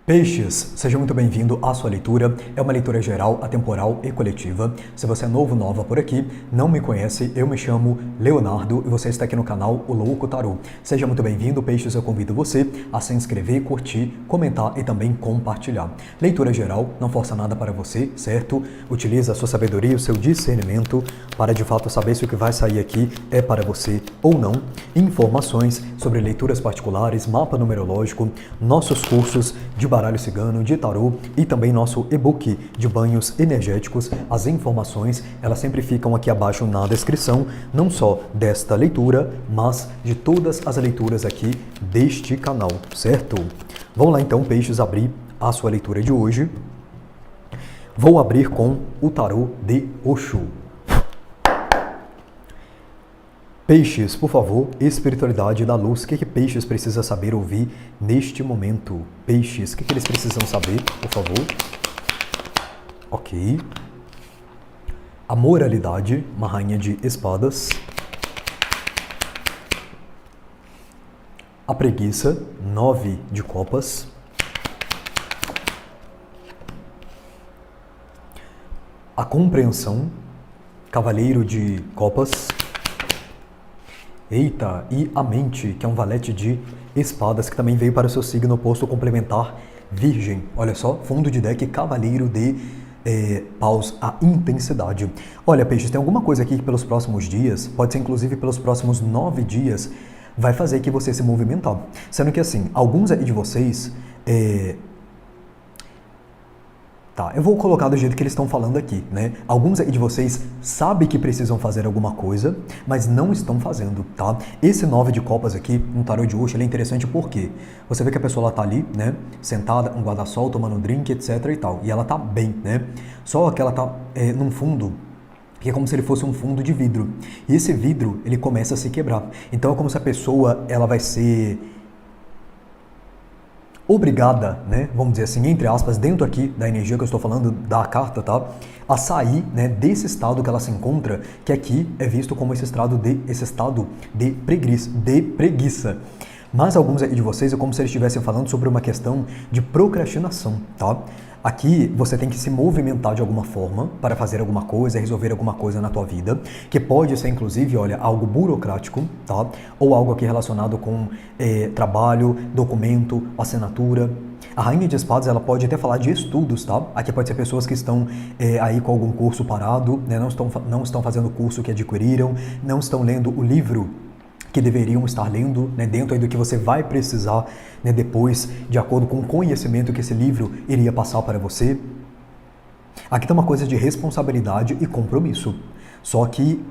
Peixes, seja muito bem-vindo à sua leitura. É uma leitura geral, atemporal e coletiva. Se você é novo, nova por aqui, não me conhece, eu me chamo Leonardo e você está aqui no canal O Louco Tarô. Seja muito bem-vindo, Peixes, eu convido você a se inscrever, curtir, comentar e também compartilhar. Leitura geral, não força nada para você, certo? Utiliza a sua sabedoria e o seu discernimento para de fato saber se o que vai sair aqui é para você ou não. Informações sobre leituras particulares, mapa numerológico, nossos cursos de baralho cigano, de tarô e também nosso e-book de banhos energéticos. As informações, elas sempre ficam aqui abaixo na descrição, não só desta leitura, mas de todas as leituras aqui deste canal, certo? Vamos lá então, Peixes, abrir a sua leitura de hoje. Vou abrir com o tarô de Oxum. Peixes, por favor, espiritualidade da luz, o que Peixes precisa saber ouvir neste momento? Peixes, o que eles precisam saber, por favor? Ok. A moralidade, uma rainha de espadas. A preguiça, 9 de copas. A compreensão, cavaleiro de copas. Eita, e a mente, que é um valete de espadas, que também veio para o seu signo oposto complementar, Virgem. Olha só, fundo de deck, cavaleiro de paus, a intensidade. Olha, Peixes, tem alguma coisa aqui que pelos próximos dias, pode ser inclusive pelos próximos 9 dias, vai fazer que você se movimentar. Sendo que assim, alguns aí de vocês... Tá, eu vou colocar do jeito que eles estão falando aqui, né? Alguns aí de vocês sabem que precisam fazer alguma coisa, mas não estão fazendo, tá? Esse 9 de copas aqui, no tarô de Oxum, ele é interessante porque você vê que a pessoa lá tá ali, né? Sentada, um guarda-sol, tomando um drink, etc e tal. E ela tá bem, né? Só que ela tá num fundo que é como se ele fosse um fundo de vidro. E esse vidro, ele começa a se quebrar. Então é como se a pessoa, ela vai ser... obrigada, né, vamos dizer assim, entre aspas, dentro aqui da energia que eu estou falando, da carta, tá, a sair, né, desse estado que ela se encontra, que aqui é visto como esse estado de preguiça. Mas alguns aí de vocês é como se eles estivessem falando sobre uma questão de procrastinação, tá? Aqui você tem que se movimentar de alguma forma para fazer alguma coisa, resolver alguma coisa na tua vida, que pode ser inclusive, olha, algo burocrático, tá? Ou algo aqui relacionado com trabalho, documento, assinatura. A Rainha de Espadas, ela pode até falar de estudos, tá? Aqui pode ser pessoas que estão aí com algum curso parado, né? Não estão fazendo o curso que adquiriram, não estão lendo o livro que deveriam estar lendo, né, dentro aí do que você vai precisar, né, depois, de acordo com o conhecimento que esse livro iria passar para você. Aqui tem uma coisa de responsabilidade e compromisso. Só que,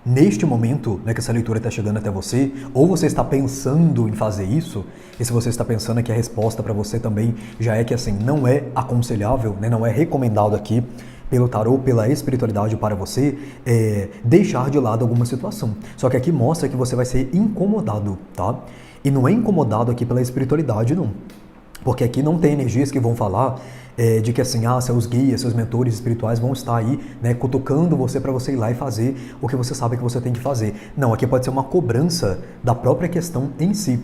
neste momento, né, que essa leitura está chegando até você, ou você está pensando em fazer isso, e se você está pensando que a resposta para você também já é que, assim, não é aconselhável, né, não é recomendado aqui, pelo tarô, pela espiritualidade para você, deixar de lado alguma situação. Só que aqui mostra que você vai ser incomodado, tá? E não é incomodado aqui pela espiritualidade, não. Porque aqui não tem energias que vão falar de que assim, seus guias, seus mentores espirituais vão estar aí, né, cutucando você para você ir lá e fazer o que você sabe que você tem que fazer. Não, aqui pode ser uma cobrança da própria questão em si.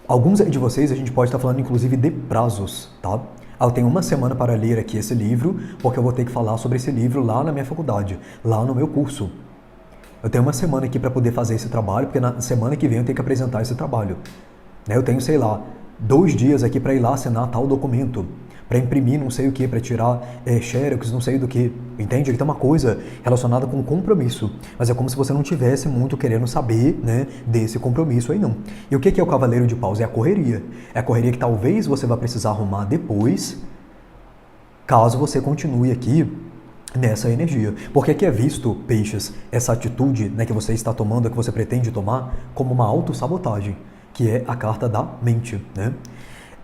Alguns de vocês, a gente pode estar falando inclusive de prazos, tá? Eu tenho uma semana para ler aqui esse livro, porque eu vou ter que falar sobre esse livro lá na minha faculdade, lá no meu curso. Eu tenho uma semana aqui para poder fazer esse trabalho, porque na semana que vem eu tenho que apresentar esse trabalho. Eu tenho, sei lá, 2 dias aqui para ir lá assinar tal documento, para imprimir não sei o que, para tirar xerox, não sei do que, entende? Ele tem uma coisa relacionada com compromisso, mas é como se você não tivesse muito querendo saber, né, desse compromisso aí não. E o que é o Cavaleiro de Paus? É a correria. É a correria que talvez você vai precisar arrumar depois, caso você continue aqui nessa energia. Porque aqui é visto, Peixes, essa atitude, né, que você está tomando, que você pretende tomar, como uma autossabotagem, que é a carta da mente, né?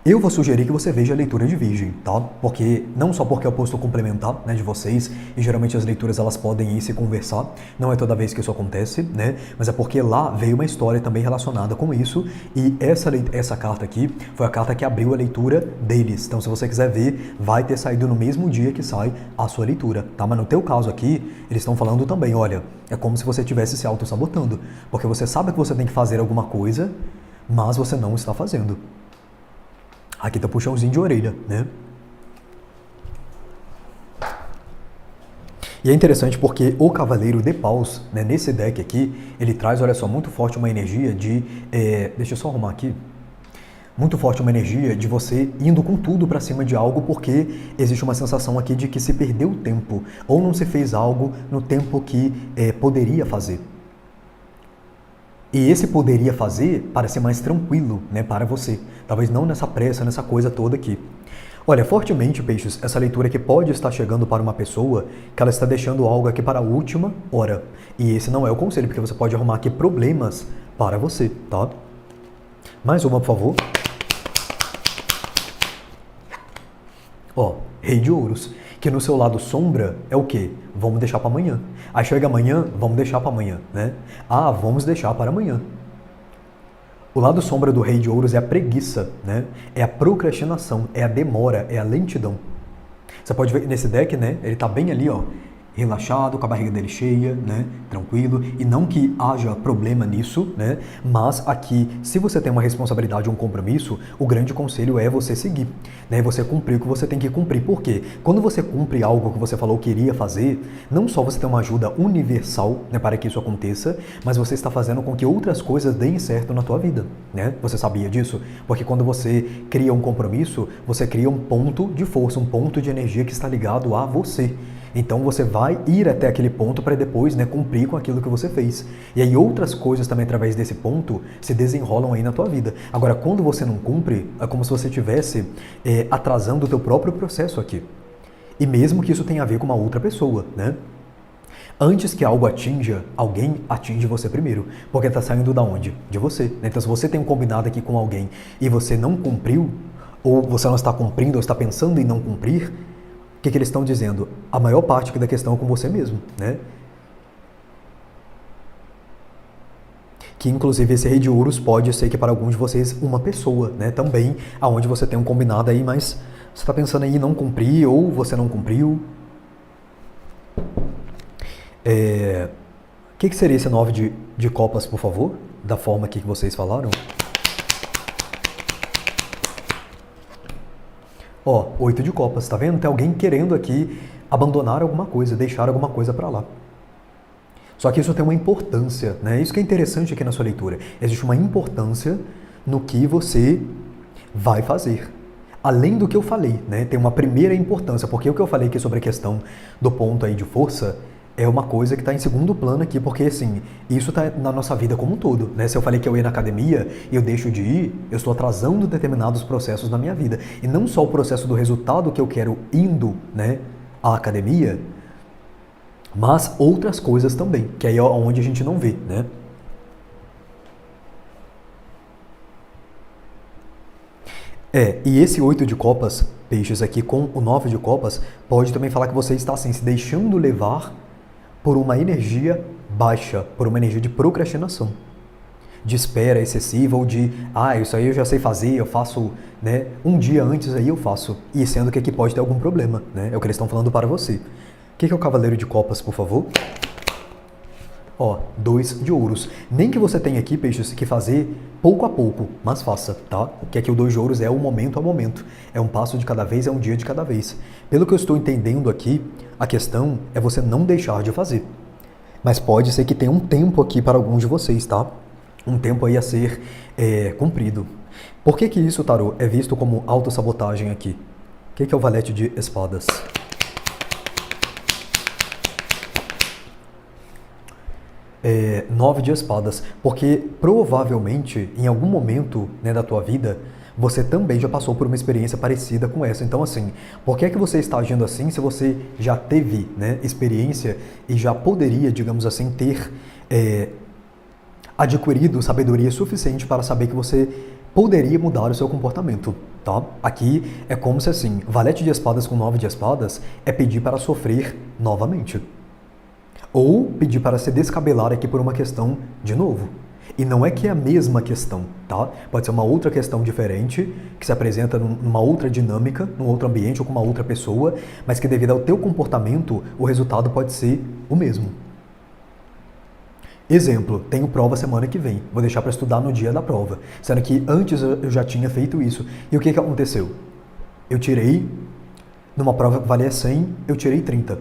Eu vou sugerir que você veja a leitura de Virgem, tá? Porque, não só porque é o posto complementar, né, de vocês, e geralmente as leituras elas podem ir se conversar, não é toda vez que isso acontece, né? Mas é porque lá veio uma história também relacionada com isso, e essa carta aqui foi a carta que abriu a leitura deles. Então, se você quiser ver, vai ter saído no mesmo dia que sai a sua leitura, tá? Mas no teu caso aqui, eles estão falando também, olha, é como se você estivesse se auto-sabotando, porque você sabe que você tem que fazer alguma coisa, mas você não está fazendo. Aqui tá puxãozinho de orelha, né? E é interessante porque o Cavaleiro de Paus, né, nesse deck aqui, ele traz, olha só, muito forte uma energia de... deixa eu só arrumar aqui. Muito forte uma energia de você indo com tudo pra cima de algo, porque existe uma sensação aqui de que se perdeu tempo, ou não se fez algo no tempo que poderia fazer. E esse poderia fazer para ser mais tranquilo, né, para você. Talvez não nessa pressa, nessa coisa toda aqui. Olha, fortemente, peixes, essa leitura aqui pode estar chegando para uma pessoa que ela está deixando algo aqui para a última hora. E esse não é o conselho, porque você pode arrumar aqui problemas para você, tá? Mais uma, por favor. Ó, Rei de Ouros, que no seu lado sombra é o quê? Vamos deixar para amanhã. Aí chega amanhã, vamos deixar para amanhã, né? Ah, vamos deixar para amanhã. O lado sombra do Rei de Ouros é a preguiça, né? É a procrastinação, é a demora, é a lentidão. Você pode ver nesse deck, né? Ele tá bem ali, ó, relaxado, com a barriga dele cheia, né? Tranquilo. E não que haja problema nisso, né? Mas aqui, se você tem uma responsabilidade, um compromisso, o grande conselho é você seguir, né? Você cumprir o que você tem que cumprir. Por quê? Quando você cumpre algo que você falou que iria fazer, não só você tem uma ajuda universal, né, para que isso aconteça, mas você está fazendo com que outras coisas deem certo na tua vida, né? Você sabia disso? Porque quando você cria um compromisso, você cria um ponto de força, um ponto de energia que está ligado a você. Então você vai ir até aquele ponto para depois, né, cumprir com aquilo que você fez. E aí outras coisas também através desse ponto se desenrolam aí na tua vida. Agora, quando você não cumpre, é como se você estivesse atrasando o teu próprio processo aqui. E mesmo que isso tenha a ver com uma outra pessoa, né? Antes que algo atinja, alguém atinge você primeiro. Porque está saindo da onde? De você. Então se você tem um combinado aqui com alguém e você não cumpriu, ou você não está cumprindo, ou está pensando em não cumprir, o que eles estão dizendo? A maior parte da questão é com você mesmo, né? Que inclusive esse Rei de Ouros pode ser que para alguns de vocês uma pessoa, né? Também, aonde você tem um combinado aí, mas você está pensando aí em não cumprir ou você não cumpriu. O que seria esse 9 de copas, por favor? Da forma aqui que vocês falaram. Ó, 8 de copas, tá vendo? Tem alguém querendo aqui abandonar alguma coisa, deixar alguma coisa para lá. Só que isso tem uma importância, né? Isso que é interessante aqui na sua leitura. Existe uma importância no que você vai fazer. Além do que eu falei, né? Tem uma primeira importância, porque o que eu falei aqui sobre a questão do ponto aí de força é uma coisa que está em segundo plano aqui, porque assim, isso está na nossa vida como um todo, né? Se eu falei que eu ia na academia e eu deixo de ir, eu estou atrasando determinados processos na minha vida. E não só o processo do resultado que eu quero indo, né, à academia, mas outras coisas também, que aí é onde a gente não vê, né? E esse 8 de copas, peixes aqui, com o 9 de copas, pode também falar que você está assim, se deixando levar por uma energia baixa, por uma energia de procrastinação, de espera excessiva ou de, isso aí eu já sei fazer, eu faço, né, um dia antes aí eu faço, e sendo que aqui pode ter algum problema, né, é o que eles estão falando para você. O que é o Cavaleiro de Copas, por favor? Ó, 2 de ouros. Nem que você tenha aqui, peixes, que fazer pouco a pouco, mas faça, tá? Que aqui o 2 de ouros é o momento a momento. É um passo de cada vez, é um dia de cada vez. Pelo que eu estou entendendo aqui, a questão é você não deixar de fazer. Mas pode ser que tenha um tempo aqui para alguns de vocês, tá? Um tempo aí a ser cumprido. Por que isso, tarô, é visto como autossabotagem aqui? O que é o Valete de Espadas? 9 de espadas, porque provavelmente em algum momento, né, da tua vida você também já passou por uma experiência parecida com essa. Então assim, por que é que você está agindo assim se você já teve, né, experiência e já poderia, digamos assim, ter adquirido sabedoria suficiente para saber que você poderia mudar o seu comportamento, tá? Aqui é como se assim, Valete de espadas com 9 de espadas é pedir para sofrer novamente. Ou pedir para se descabelar aqui por uma questão de novo. E não é que é a mesma questão, tá? Pode ser uma outra questão diferente, que se apresenta numa outra dinâmica, num outro ambiente ou com uma outra pessoa, mas que devido ao teu comportamento, o resultado pode ser o mesmo. Exemplo, tenho prova semana que vem, vou deixar para estudar no dia da prova, sendo que antes eu já tinha feito isso. E o que aconteceu? Eu tirei, numa prova que valia 100, eu tirei 30.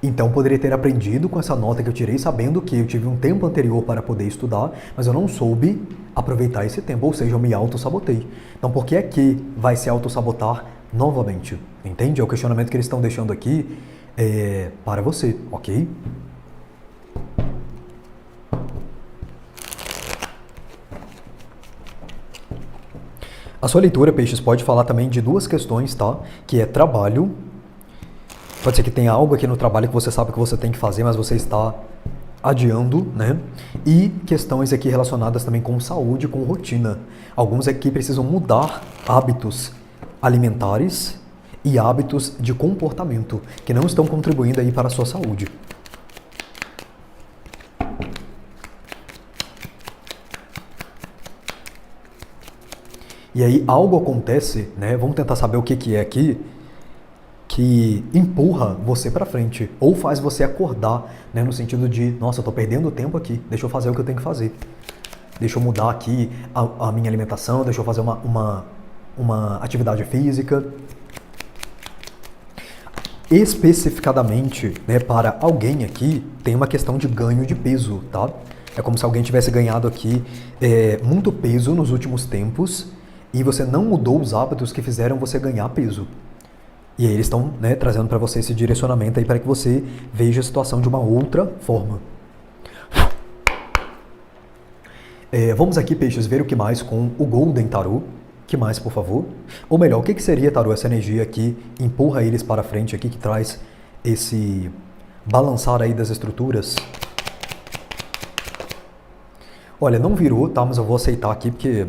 Então poderia ter aprendido com essa nota que eu tirei, sabendo que eu tive um tempo anterior para poder estudar, mas eu não soube aproveitar esse tempo, ou seja, eu me auto-sabotei. Então por que é que vai se auto-sabotar novamente? Entende? É o questionamento que eles estão deixando aqui para você, ok? A sua leitura, Peixes, pode falar também de duas questões, tá? Que é trabalho. Pode ser que tenha algo aqui no trabalho que você sabe que você tem que fazer, mas você está adiando, né? E questões aqui relacionadas também com saúde, com rotina. Alguns aqui precisam mudar hábitos alimentares e hábitos de comportamento que não estão contribuindo aí para a sua saúde. E aí algo acontece, né? Vamos tentar saber o que é aqui, que empurra você para frente ou faz você acordar, né? No sentido de, nossa, eu tô perdendo tempo aqui, deixa eu fazer o que eu tenho que fazer. Deixa eu mudar aqui a minha alimentação, deixa eu fazer uma atividade física. Especificadamente, né, para alguém aqui, tem uma questão de ganho de peso, tá? É como se alguém tivesse ganhado aqui muito peso nos últimos tempos e você não mudou os hábitos que fizeram você ganhar peso. E aí eles estão, né, trazendo para você esse direcionamento aí para que você veja a situação de uma outra forma. Vamos aqui, Peixes, ver o que mais com o Golden Tarot. Que mais, por favor? Ou melhor, o que seria, Tarot, essa energia que empurra eles para frente aqui, que traz esse balançar aí das estruturas? Olha, não virou, tá? Mas eu vou aceitar aqui porque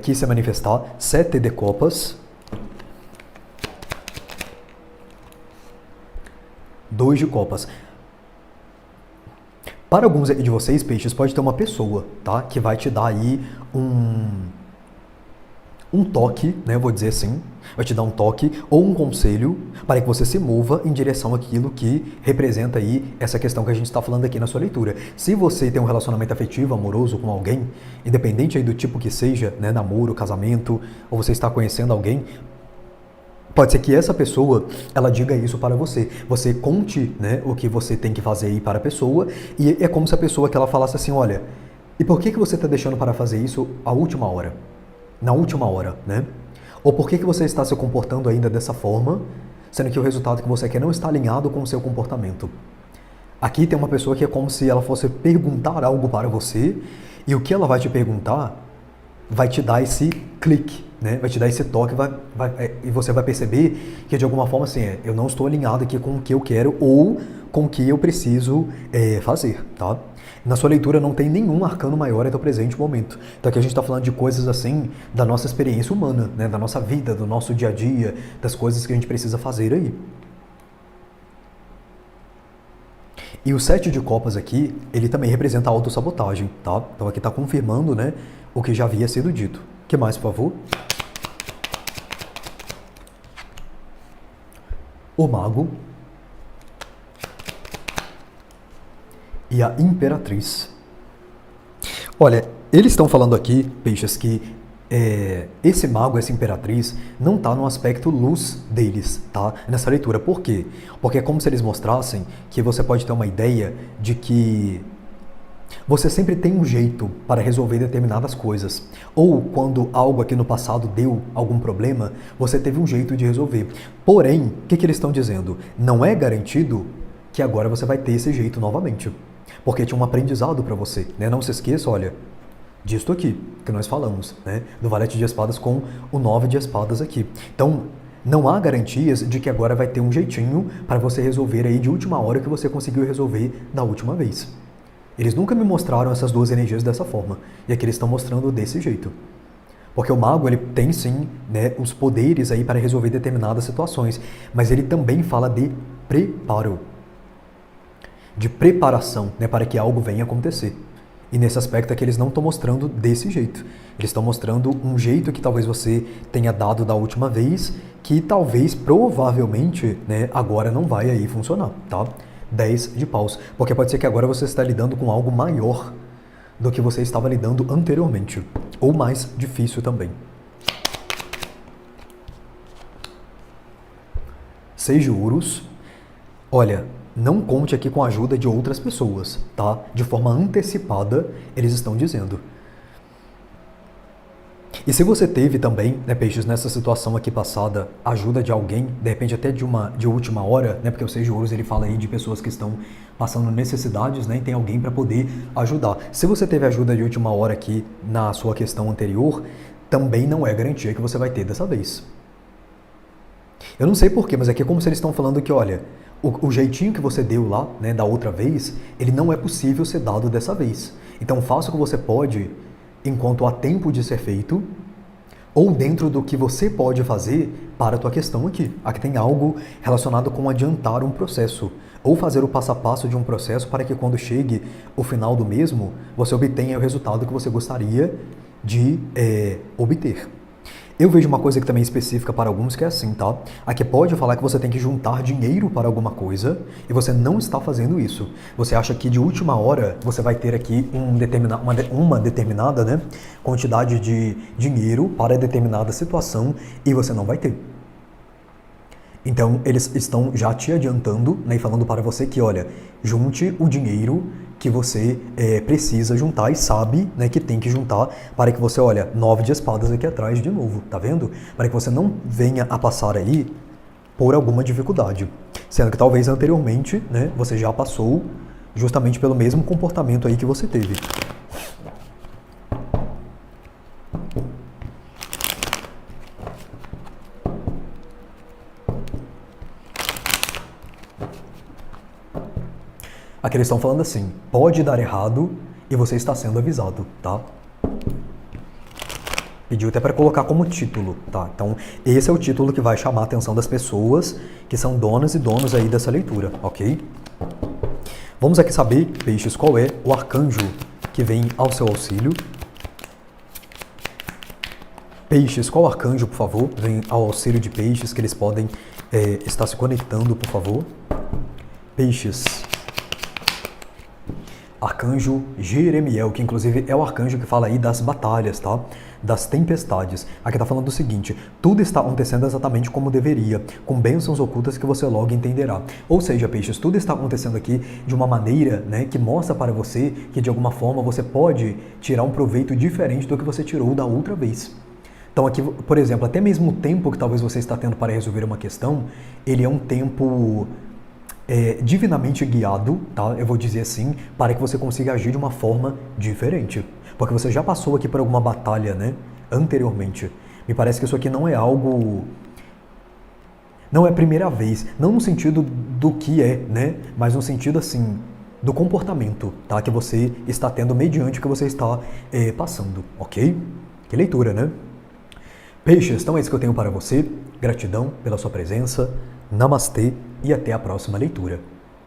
quis se manifestar. 7 de copas. 2 de copas. Para alguns de vocês, Peixes, pode ter uma pessoa, tá? Que vai te dar aí um toque, né? Vou dizer assim, vai te dar um toque ou um conselho para que você se mova em direção àquilo que representa aí essa questão que a gente está falando aqui na sua leitura. Se você tem um relacionamento afetivo, amoroso com alguém, independente aí do tipo que seja, né? Namoro, casamento, ou você está conhecendo alguém, pode ser que essa pessoa, ela diga isso para você. Você conte, né, o que você tem que fazer aí para a pessoa, e é como se a pessoa que ela falasse assim, olha, e por que você está deixando para fazer isso à última hora? Na última hora, né? Ou por que você está se comportando ainda dessa forma, sendo que o resultado que você quer não está alinhado com o seu comportamento? Aqui tem uma pessoa que é como se ela fosse perguntar algo para você, e o que ela vai te perguntar vai te dar esse clique, né? Vai te dar esse toque, e você vai perceber que de alguma forma assim, eu não estou alinhado aqui com o que eu quero ou com o que eu preciso fazer, tá? Na sua leitura não tem nenhum arcano maior até o presente momento. Então aqui a gente está falando de coisas assim da nossa experiência humana, né? Da nossa vida, do nosso dia a dia, das coisas que a gente precisa fazer aí. E o 7 de copas aqui, ele também representa a autossabotagem, tá? Então aqui está confirmando, né, o que já havia sido dito. O que mais, por favor? O Mago. E a Imperatriz. Olha, eles estão falando aqui, Peixes, que esse mago, essa imperatriz, não está no aspecto luz deles, tá? Nessa leitura. Por quê? Porque é como se eles mostrassem que você pode ter uma ideia de que você sempre tem um jeito para resolver determinadas coisas. Ou quando algo aqui no passado deu algum problema, você teve um jeito de resolver. Porém, o que eles estão dizendo? Não é garantido que agora você vai ter esse jeito novamente. Porque tinha um aprendizado para você, né? Não se esqueça, olha, disto aqui, que nós falamos, né? Do valete de espadas com o 9 de espadas aqui. Então, não há garantias de que agora vai ter um jeitinho para você resolver aí de última hora que você conseguiu resolver da última vez. Eles nunca me mostraram essas duas energias dessa forma. E aqui eles estão mostrando desse jeito. Porque o mago, ele tem sim, né, os poderes aí para resolver determinadas situações. Mas ele também fala de preparo. De preparação, né, para que algo venha acontecer. E nesse aspecto é que eles não estão mostrando desse jeito. Eles estão mostrando um jeito que talvez você tenha dado da última vez, que talvez, provavelmente, né, agora não vai aí funcionar, tá? 10 de paus. Porque pode ser que agora você está lidando com algo maior do que você estava lidando anteriormente. Ou mais difícil também. 6 de ouros. Olha, não conte aqui com a ajuda de outras pessoas, tá? De forma antecipada, eles estão dizendo. E se você teve também, né, peixes, nessa situação aqui passada, ajuda de alguém, de repente até de última hora, né, porque o 6 de ouros ele fala aí de pessoas que estão passando necessidades, né, e tem alguém para poder ajudar. Se você teve ajuda de última hora aqui na sua questão anterior, também não é garantia que você vai ter dessa vez. Eu não sei porquê, mas aqui é como se eles estão falando que, olha, o jeitinho que você deu lá, né, da outra vez, ele não é possível ser dado dessa vez. Então faça o que você pode enquanto há tempo de ser feito, ou dentro do que você pode fazer para a tua questão aqui. Aqui tem algo relacionado com adiantar um processo, ou fazer o passo a passo de um processo para que quando chegue o final do mesmo, você obtenha o resultado que você gostaria de obter. Eu vejo uma coisa que também é específica para alguns, que é assim, tá? Aqui pode falar que você tem que juntar dinheiro para alguma coisa e você não está fazendo isso. Você acha que de última hora você vai ter aqui uma determinada, né, quantidade de dinheiro para determinada situação e você não vai ter. Então, eles estão já te adiantando, né, e falando para você que, olha, junte o dinheiro que você precisa juntar e sabe, né, que tem que juntar para que você, olha, 9 de espadas aqui atrás de novo, tá vendo? Para que você não venha a passar aí por alguma dificuldade. Sendo que talvez anteriormente, né, você já passou justamente pelo mesmo comportamento aí que você teve. Aqui eles estão falando assim, pode dar errado e você está sendo avisado, tá? Pediu até para colocar como título, tá? Então, esse é o título que vai chamar a atenção das pessoas que são donas e donos aí dessa leitura, ok? Vamos aqui saber, peixes, qual é o arcanjo que vem ao seu auxílio. Peixes, qual arcanjo, por favor, vem ao auxílio de peixes que eles podem estar se conectando, por favor? Peixes. Arcanjo Jeremiel, que inclusive é o arcanjo que fala aí das batalhas, tá? Das tempestades. Aqui tá falando o seguinte, tudo está acontecendo exatamente como deveria, com bênçãos ocultas que você logo entenderá. Ou seja, peixes, tudo está acontecendo aqui de uma maneira, né, que mostra para você que de alguma forma você pode tirar um proveito diferente do que você tirou da outra vez. Então aqui, por exemplo, até mesmo o tempo que talvez você está tendo para resolver uma questão, ele é um tempo divinamente guiado, tá? Eu vou dizer assim, para que você consiga agir de uma forma diferente. Porque você já passou aqui por alguma batalha, né? Anteriormente. Me parece que isso aqui não é algo... Não é a primeira vez. Não no sentido do que é, né? Mas no sentido, assim, do comportamento, tá? Que você está tendo mediante o que você está passando, ok? Que leitura, né? Peixes, então é isso que eu tenho para você. Gratidão pela sua presença. Namastê e até a próxima leitura.